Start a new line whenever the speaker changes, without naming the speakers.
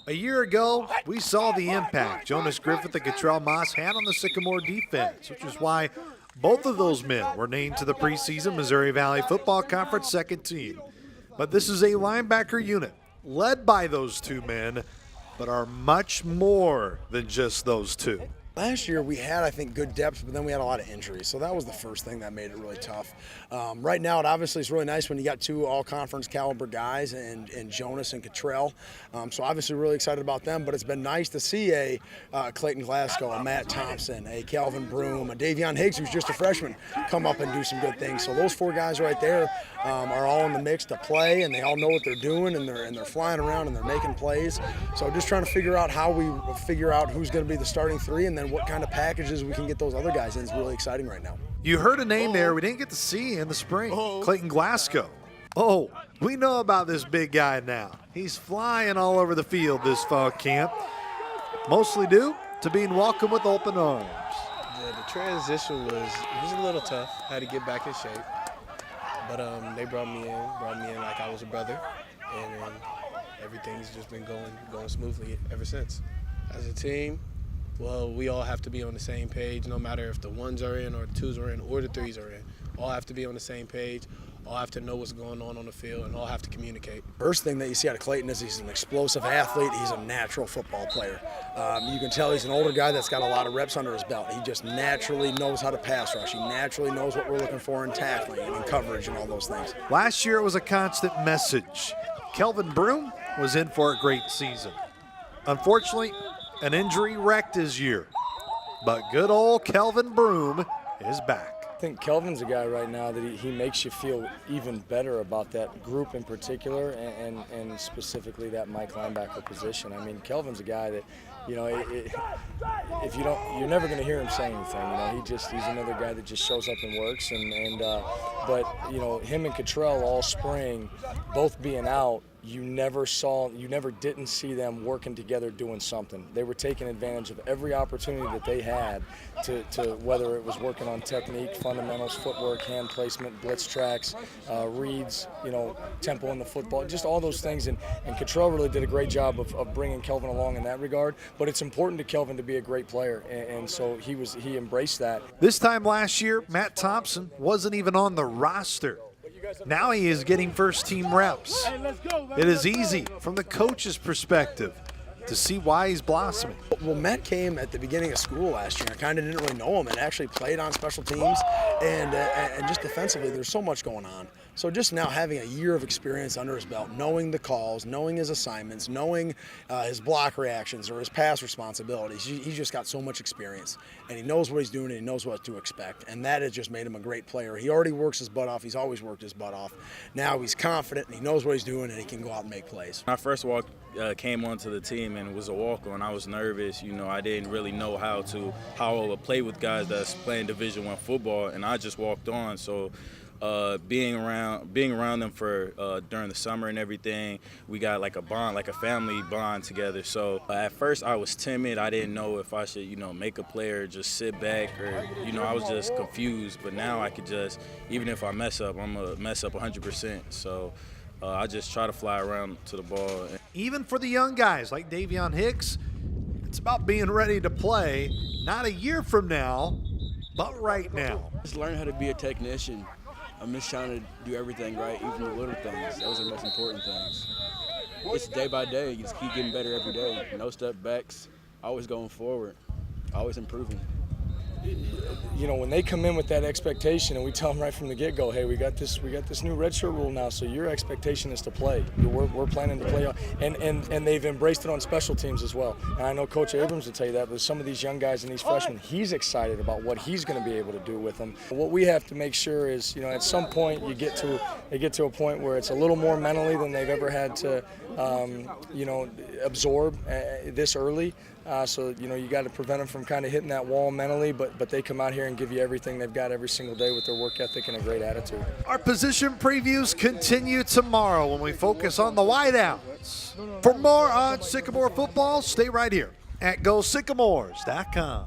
A year ago, we saw the impact Jonas Griffith and Cottrell Moss had on the Sycamore defense, which is why both of those men were named to the preseason Missouri Valley Football Conference second team. But this is a linebacker unit led by those two men, but are much more than just those two.
Last year we had, I think, good depth, but then we had a lot of injuries. So that was the first thing that made it really tough. Right now, it obviously is really nice when you got two all-conference caliber guys and Jonas and Cottrell. So obviously really excited about them, but it's been nice to see a Clayton Glasgow, a Matt Thompson, a Kelvin Broome, a Davion Higgs, who's just a freshman, come up and do some good things. So those four guys right there are all in the mix to play, and they all know what they're doing, and they're flying around and they're making plays. So just trying to figure out how we figure out who's going to be the starting three, and then what kind of packages we can get those other guys in is really exciting right now.
You heard a name there we didn't get to see in the spring, Clayton Glasgow. Oh, we know about this big guy now. He's flying all over the field this fall camp, mostly due to being welcomed with open arms.
Yeah, the transition was a little tough. Had to get back in shape, but they brought me in like I was a brother, and everything's just been going smoothly ever since. As a team, well, we all have to be on the same page, no matter if the ones are in or the twos are in or the threes are in. All have to be on the same page. All have to know what's going on the field, and all have to communicate.
First thing that you see out of Clayton is he's an explosive athlete. He's a natural football player. You can tell he's an older guy that's got a lot of reps under his belt. He just naturally knows how to pass rush. He naturally knows what we're looking for in tackling and in coverage and all those things.
Last year it was a constant message. Kelvin Broome was in for a great season. Unfortunately, an injury wrecked his year. But good old Kelvin Broome is back.
I think Kelvin's a guy right now that he makes you feel even better about that group in particular, and specifically that Mike linebacker position. I mean, Kelvin's a guy that, you know, if you don't, you're never going to hear him say anything. You know, he's another guy that just shows up and works. But you know, him and Cottrell all spring, both being out, you never didn't see them working together doing something. They were taking advantage of every opportunity that they had to whether it was working on technique, fundamentals, footwork, hand placement, blitz tracks, reads, you know, tempo in the football, just all those things. And Cottrell really did a great job of bringing Kelvin along in that regard. But it's important to Kelvin to be a great player, and so he embraced that.
This time last year, Matt Thompson wasn't even on the roster. Now he is getting first-team reps. It is easy from the coach's perspective to see why he's blossoming.
Well, Matt came at the beginning of school last year. I kind of didn't really know him, and actually played on special teams, and just defensively, there's so much going on. So just now having a year of experience under his belt, knowing the calls, knowing his assignments, knowing his block reactions or his pass responsibilities, he's just got so much experience, and he knows what he's doing and he knows what to expect, and that has just made him a great player. He already works his butt off. He's always worked his butt off. Now he's confident and he knows what he's doing, and he can go out and make plays.
When I first came onto the team and it was a walk-on, I was nervous. You know, I didn't really know how I would play with guys that's playing Division I football, and I just walked on. So being around them for during the summer and everything, we got like a bond, like a family bond together. So at first I was timid. I didn't know if I should, you know, make a play or just sit back, or, you know, I was just confused. But now I could just, even if I mess up, I'm gonna mess up 100%. So I just try to fly around to the ball.
Even for the young guys like Davion Higgs, it's about being ready to play, not a year from now, but right now.
Just learn how to be a technician. I'm just trying to do everything right, even the little things. Those are the most important things. It's day by day. You just keep getting better every day. No step backs, always going forward, always improving.
You know, when they come in with that expectation, and we tell them right from the get-go, hey, we got this new redshirt rule now, so your expectation is to play. We're planning to play, and they've embraced it on special teams as well. And I know Coach Abrams will tell you that, but some of these young guys and these freshmen, he's excited about what he's going to be able to do with them. What we have to make sure is, you know, at some point they get to a point where it's a little more mentally than they've ever had to, you know, absorb this early. So, you know, you got to prevent them from kind of hitting that wall mentally, but they come out here and give you everything they've got every single day with their work ethic and a great attitude.
Our position previews continue tomorrow when we focus on the wideouts. For more on Sycamore football, stay right here at GoSycamores.com.